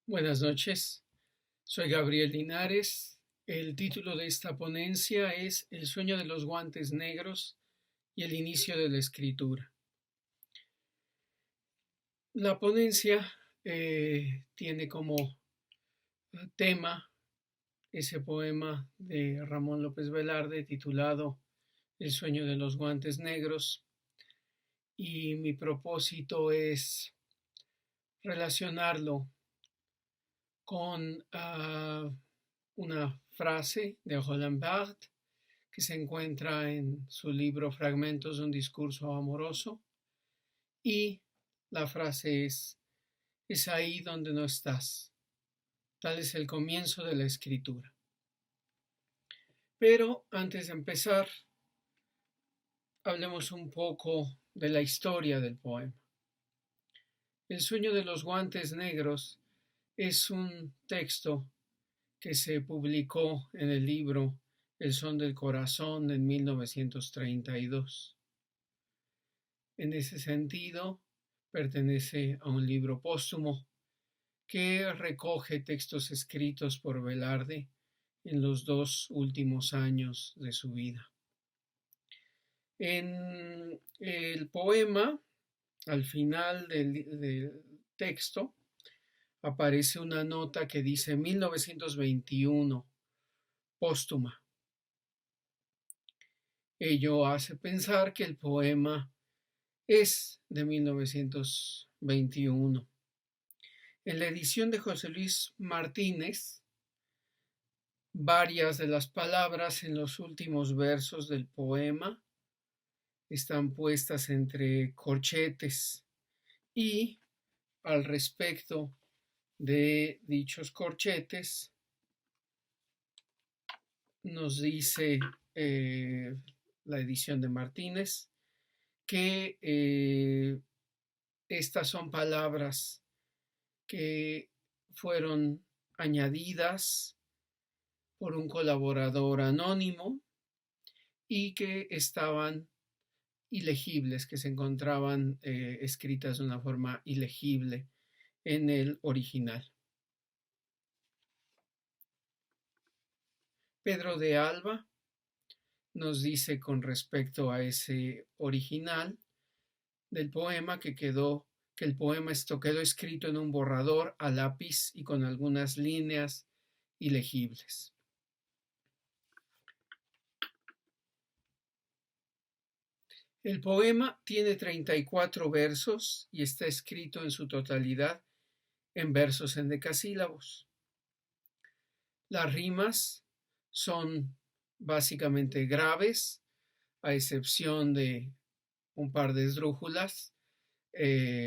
Buenas noches, soy Gabriel Linares. El título de esta ponencia es El sueño de los guantes negros y el inicio de la escritura. La ponencia tiene como tema ese poema de Ramón López Velarde titulado El sueño de los guantes negros, y mi propósito es relacionarlo con una frase de Roland Barthes que se encuentra en su libro Fragmentos de un discurso amoroso, y la frase es ahí donde no estás. Tal es el comienzo de la escritura. Pero antes de empezar, hablemos un poco de la historia del poema. El sueño de los guantes negros es un texto que se publicó en el libro El son del corazón en 1932. En ese sentido, pertenece a un libro póstumo que recoge textos escritos por Velarde en los 2 últimos años de su vida. En el poema, al final del texto, aparece una nota que dice 1921, póstuma. Ello hace pensar que el poema es de 1921. En la edición de José Luis Martínez, varias de las palabras en los últimos versos del poema están puestas entre corchetes, y al respecto de dichos corchetes nos dice la edición de Martínez que estas son palabras que fueron añadidas por un colaborador anónimo y que estaban ilegibles, que se encontraban escritas de una forma ilegible en el original. Pedro de Alba nos dice con respecto a ese original del poema que el poema quedó escrito en un borrador a lápiz y con algunas líneas ilegibles. El poema tiene 34 versos y está escrito en su totalidad en versos endecasílabos. Las rimas son básicamente graves, a excepción de un par de esdrújulas,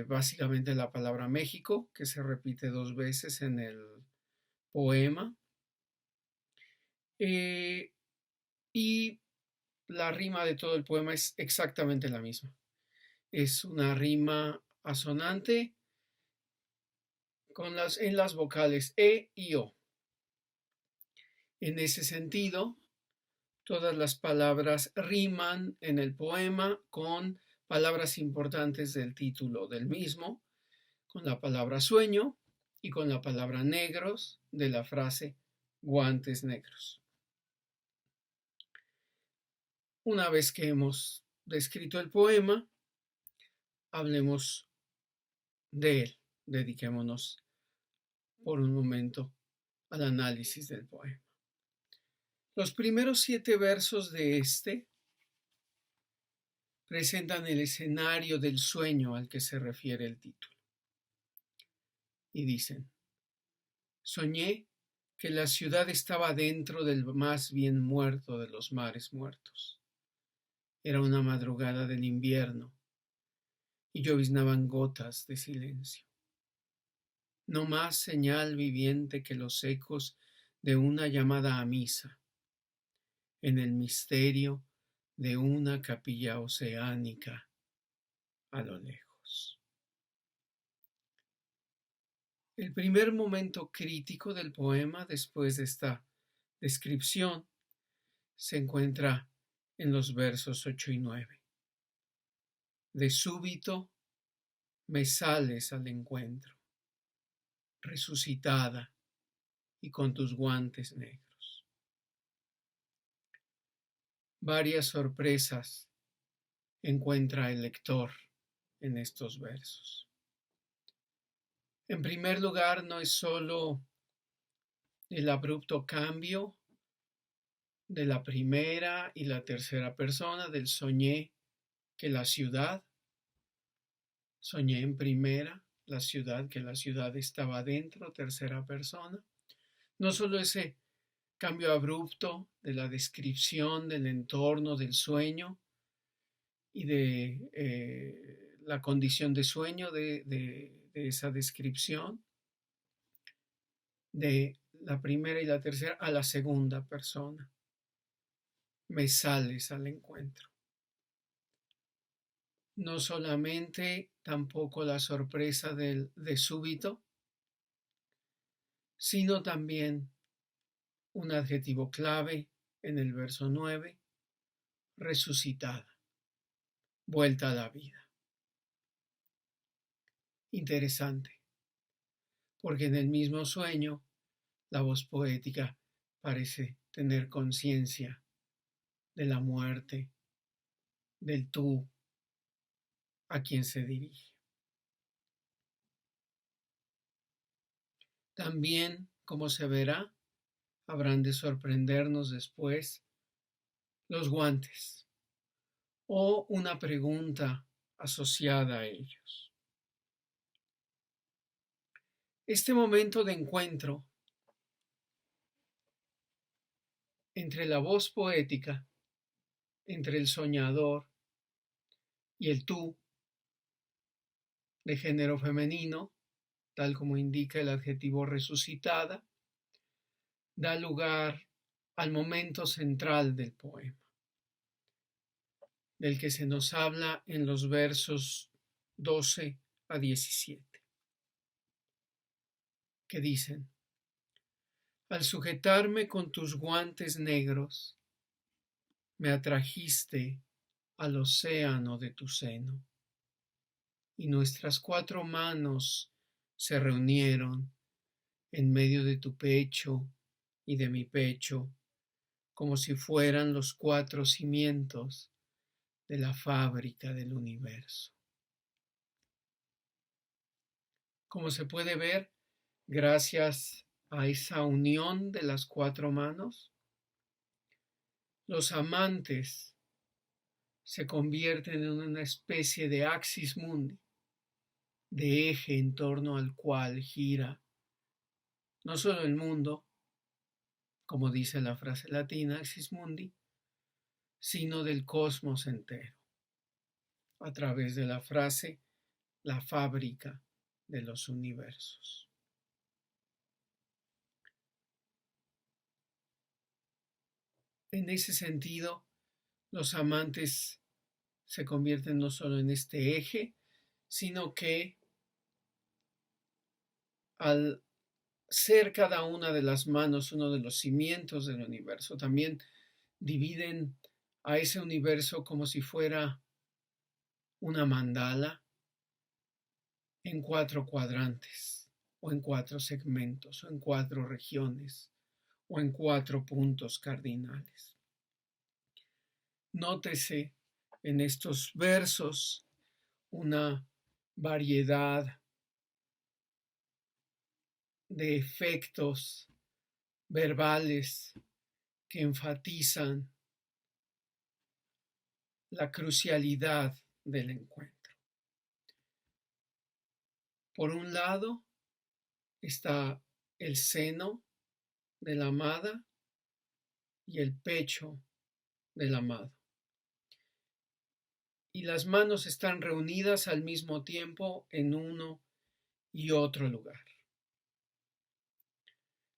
básicamente la palabra México, que se repite 2 veces en el poema, y la rima de todo el poema es exactamente la misma. Es una rima asonante en las vocales E y O. En ese sentido, todas las palabras riman en el poema con palabras importantes del título del mismo, con la palabra sueño y con la palabra negros de la frase guantes negros. Una vez que hemos descrito el poema, hablemos de él. Dediquémonos por un momento al análisis del poema. Los primeros 7 versos de este presentan el escenario del sueño al que se refiere el título. Y dicen: soñé que la ciudad estaba dentro del más bien muerto de los mares muertos. Era una madrugada del invierno y lloviznaban gotas de silencio. No más señal viviente que los ecos de una llamada a misa en el misterio de una capilla oceánica a lo lejos. El primer momento crítico del poema, después de esta descripción, se encuentra en los versos 8 y 9. De súbito me sales al encuentro. resucitada y con tus guantes negros. Varias sorpresas encuentra el lector en estos versos. En primer lugar, no es solo el abrupto cambio de la primera y la tercera persona del soñé que la ciudad, soñé en primera, la ciudad, que la ciudad estaba dentro, tercera persona. No solo ese cambio abrupto de la descripción del entorno del sueño y de la condición de sueño de esa descripción, de la primera y la tercera a la segunda persona. Me sales al encuentro. No solamente tampoco la sorpresa de súbito, sino también un adjetivo clave en el verso 9, resucitada, vuelta a la vida. Interesante, porque en el mismo sueño la voz poética parece tener conciencia de la muerte, del tú a quien se dirige. También, como se verá, habrán de sorprendernos después los guantes o una pregunta asociada a ellos. Este momento de encuentro entre la voz poética, entre el soñador y el tú de género femenino, tal como indica el adjetivo resucitada, da lugar al momento central del poema, del que se nos habla en los versos 12 a 17, que dicen: al sujetarme con tus guantes negros, me atrajiste al océano de tu seno, y nuestras 4 manos se reunieron en medio de tu pecho y de mi pecho, como si fueran los 4 cimientos de la fábrica del universo. Como se puede ver, gracias a esa unión de las 4 manos, los amantes se convierten en una especie de axis mundi, de eje en torno al cual gira no solo el mundo, como dice la frase latina, axis mundi, sino del cosmos entero, a través de la frase, la fábrica de los universos. En ese sentido, los amantes se convierten no solo en este eje, sino que al ser cada una de las manos uno de los cimientos del universo, también dividen a ese universo como si fuera una mandala en 4 cuadrantes, o en 4 segmentos, o en 4 regiones, o en 4 puntos cardinales. Nótese en estos versos una variedad de efectos verbales que enfatizan la crucialidad del encuentro. Por un lado está el seno de la amada y el pecho del amado. Y las manos están reunidas al mismo tiempo en uno y otro lugar.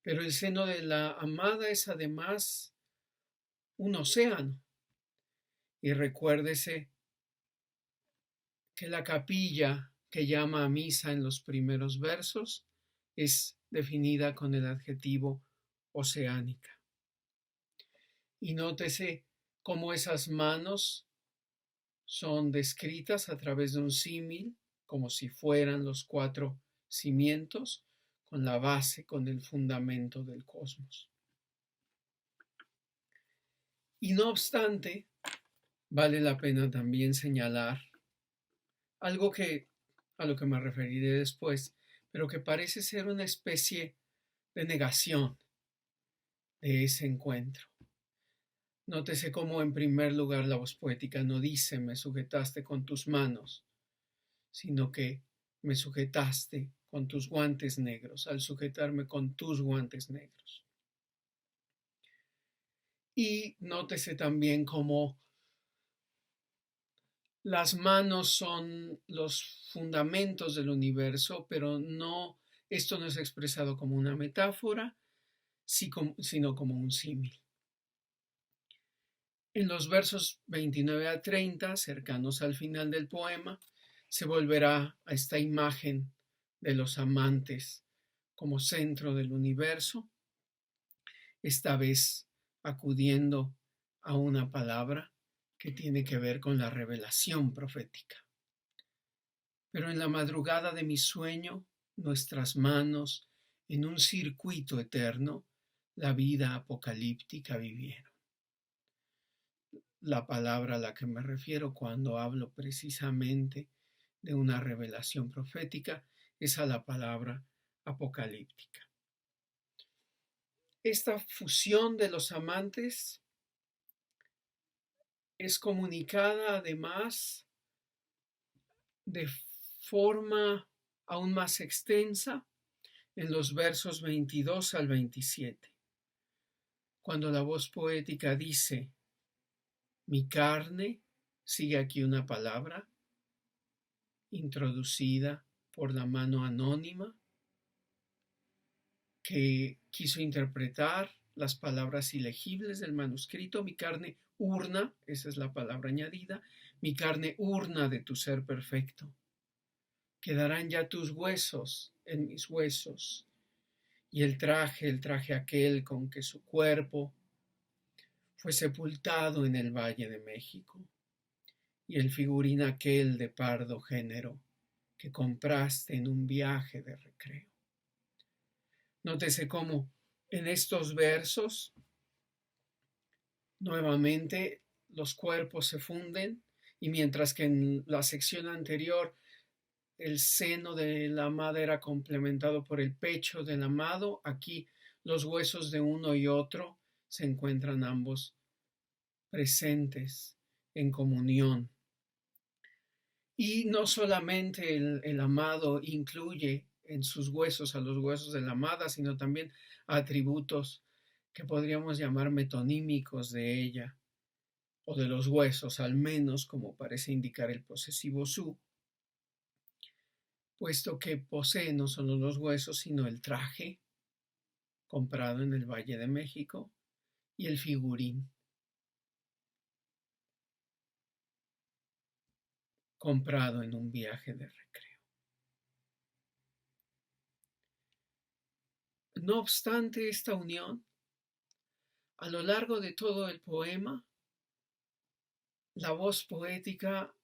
Pero el seno de la amada es además un océano. Y recuérdese que la capilla que llama a misa en los primeros versos es definida con el adjetivo oceánica. Y nótese cómo esas manos son descritas a través de un símil, como si fueran los 4 cimientos, con la base, con el fundamento del cosmos. Y no obstante, vale la pena también señalar algo a lo que me referiré después, pero que parece ser una especie de negación de ese encuentro. Nótese cómo en primer lugar la voz poética no dice me sujetaste con tus manos, sino que me sujetaste con tus guantes negros, al sujetarme con tus guantes negros. Y nótese también cómo las manos son los fundamentos del universo, pero esto no es expresado como una metáfora, sino como un símil. En los versos 29 a 30, cercanos al final del poema, se volverá a esta imagen de los amantes como centro del universo, esta vez acudiendo a una palabra que tiene que ver con la revelación profética. Pero en la madrugada de mi sueño, nuestras manos, en un circuito eterno, la vida apocalíptica vivieron. La palabra a la que me refiero cuando hablo precisamente de una revelación profética es a la palabra apocalíptica. Esta fusión de los amantes es comunicada además de forma aún más extensa en los versos 22 al 27, cuando la voz poética dice: mi carne, sigue aquí una palabra introducida por la mano anónima que quiso interpretar las palabras ilegibles del manuscrito. Mi carne urna, esa es la palabra añadida, mi carne urna de tu ser perfecto. Quedarán ya tus huesos en mis huesos, y el traje aquel con que su cuerpo fue sepultado en el Valle de México, y el figurín aquel de pardo género que compraste en un viaje de recreo. Nótese cómo en estos versos nuevamente los cuerpos se funden, y mientras que en la sección anterior el seno de la amada era complementado por el pecho del amado, aquí los huesos de uno y otro se encuentran ambos presentes en comunión. Y no solamente el amado incluye en sus huesos a los huesos de la amada, sino también atributos que podríamos llamar metonímicos de ella, o de los huesos, al menos, como parece indicar el posesivo su, puesto que posee no solo los huesos, sino el traje comprado en el Valle de México y el figurín comprado en un viaje de recreo. No obstante esta unión, a lo largo de todo el poema, la voz poética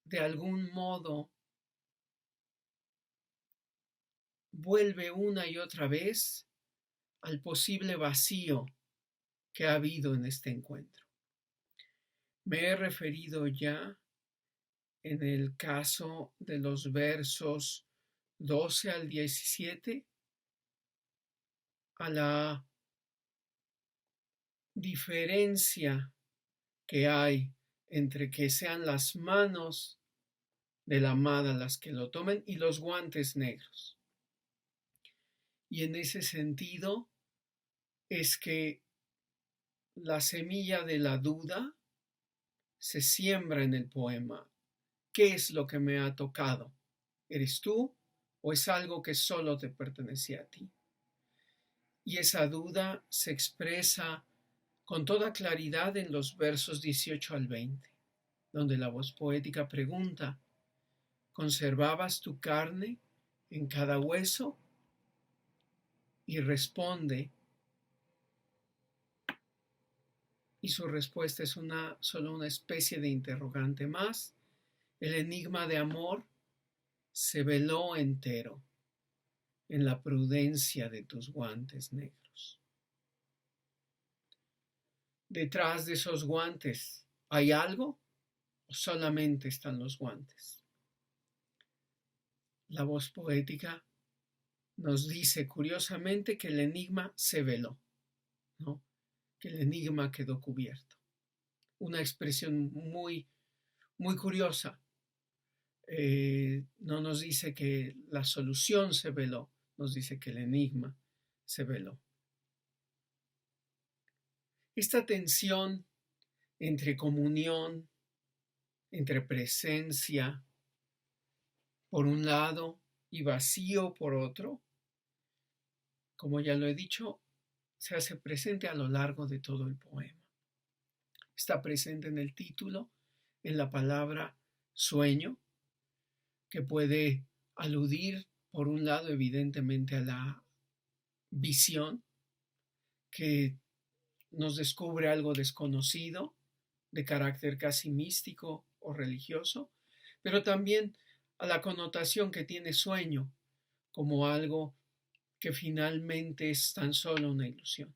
de algún modo vuelve una y otra vez al posible vacío que ha habido en este encuentro. Me he referido ya en el caso de los versos 12 al 17 a la diferencia que hay entre que sean las manos de la amada las que lo tomen y los guantes negros. Y en ese sentido es que la semilla de la duda se siembra en el poema. ¿Qué es lo que me ha tocado? ¿Eres tú o es algo que solo te pertenecía a ti? Y esa duda se expresa con toda claridad en los versos 18 al 20, donde la voz poética pregunta: ¿conservabas tu carne en cada hueso? Y responde, y su respuesta es solo una especie de interrogante más: el enigma de amor se veló entero, en la prudencia de tus guantes negros. ¿Detrás de esos guantes hay algo o solamente están los guantes? La voz poética nos dice curiosamente que el enigma se veló, ¿no? Que el enigma quedó cubierto. Una expresión muy, muy curiosa. No nos dice que la solución se veló, nos dice que el enigma se veló. Esta tensión entre comunión, entre presencia, por un lado, y vacío por otro, como ya lo he dicho, se hace presente a lo largo de todo el poema. Está presente en el título, en la palabra sueño, que puede aludir, por un lado, evidentemente a la visión, que nos descubre algo desconocido, de carácter casi místico o religioso, pero también a la connotación que tiene sueño como algo que finalmente es tan solo una ilusión.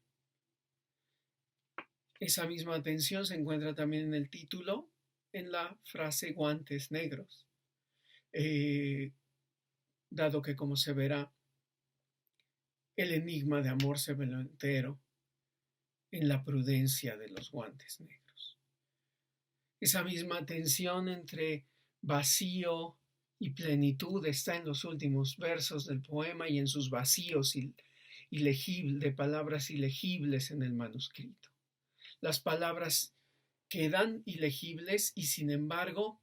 Esa misma tensión se encuentra también en el título, en la frase guantes negros, dado que, como se verá, el enigma de amor se veló entero en la prudencia de los guantes negros. Esa misma tensión entre vacío y plenitud está en los últimos versos del poema y en sus vacíos de palabras ilegibles en el manuscrito. Las palabras quedan ilegibles y, sin embargo,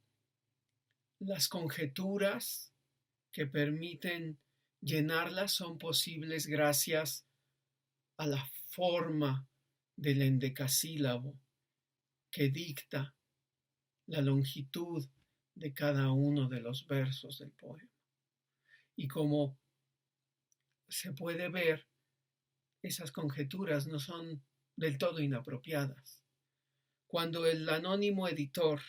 las conjeturas que permiten llenarlas son posibles gracias a la forma del endecasílabo que dicta la longitud de cada uno de los versos del poema. Y como se puede ver, esas conjeturas no son del todo inapropiadas. Cuando el anónimo editor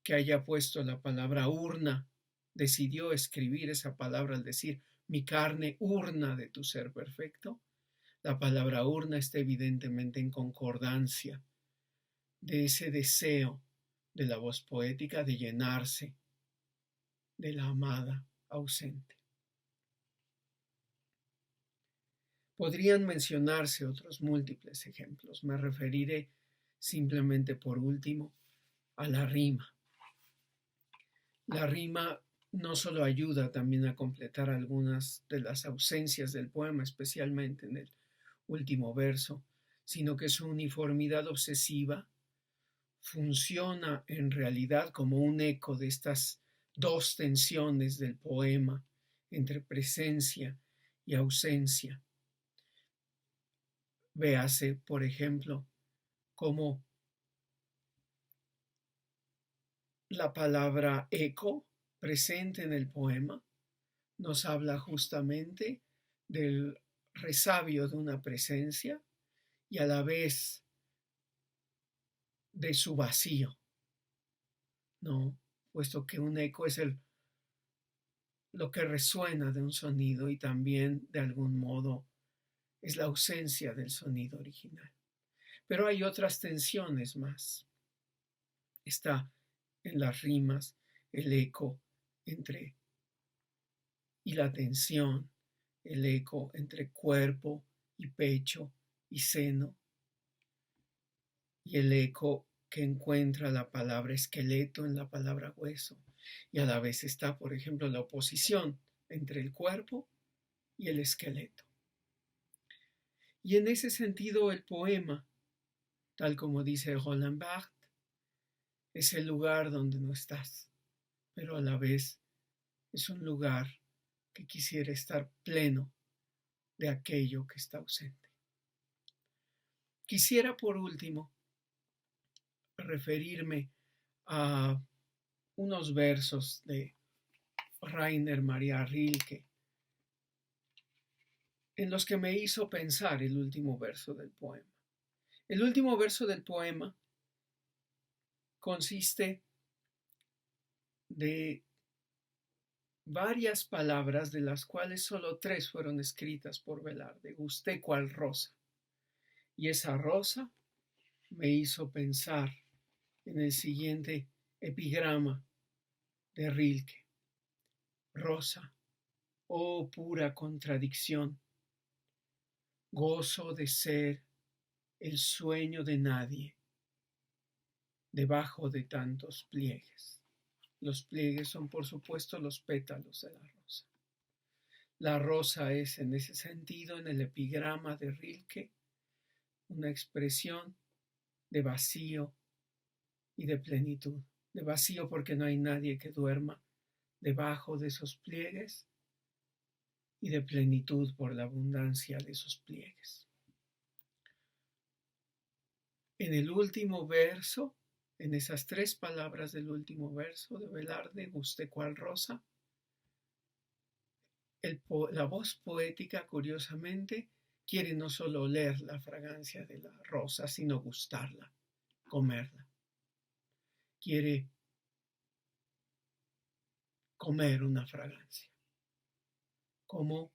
que haya puesto la palabra urna decidió escribir esa palabra al decir mi carne urna de tu ser perfecto, la palabra urna está evidentemente en concordancia de ese deseo de la voz poética de llenarse de la amada ausente. Podrían mencionarse otros múltiples ejemplos. Me referiré simplemente por último a la rima. La rima no solo ayuda también a completar algunas de las ausencias del poema, especialmente en el último verso, sino que su uniformidad obsesiva funciona en realidad como un eco de estas dos tensiones del poema entre presencia y ausencia. Véase, por ejemplo, cómo la palabra eco presente en el poema nos habla justamente del resabio de una presencia y a la vez de su vacío, ¿no? Puesto que un eco es lo que resuena de un sonido y también de algún modo es la ausencia del sonido original. Pero hay otras tensiones más. Está en las rimas el eco entre y la tensión, el eco entre cuerpo y pecho y seno, y el eco que encuentra la palabra esqueleto en la palabra hueso. Y a la vez está, por ejemplo, la oposición entre el cuerpo y el esqueleto. Y en ese sentido el poema, tal como dice Roland Barthes, es el lugar donde no estás, pero a la vez es un lugar que quisiera estar pleno de aquello que está ausente. Quisiera, por último, referirme a unos versos de Rainer Maria Rilke, en los que me hizo pensar el último verso del poema. El último verso del poema consiste de varias palabras, de las cuales solo 3 fueron escritas por Velarde. Gusté cual rosa. Y esa rosa me hizo pensar en el siguiente epigrama de Rilke. Rosa, oh pura contradicción, gozo de ser el sueño de nadie debajo de tantos pliegues. Los pliegues son, por supuesto, los pétalos de la rosa. La rosa es, en ese sentido, en el epigrama de Rilke, una expresión de vacío y de plenitud. De vacío porque no hay nadie que duerma debajo de esos pliegues, y de plenitud por la abundancia de esos pliegues. En el último verso, en esas 3 palabras del último verso de Velarde, Gusté cual rosa, la voz poética, curiosamente, quiere no solo oler la fragancia de la rosa, sino gustarla, comerla. Quiere comer una fragancia. Como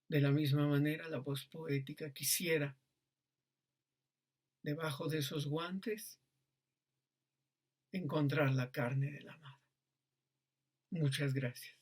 de la misma manera la voz poética quisiera, debajo de esos guantes, encontrar la carne de la amada. Muchas gracias.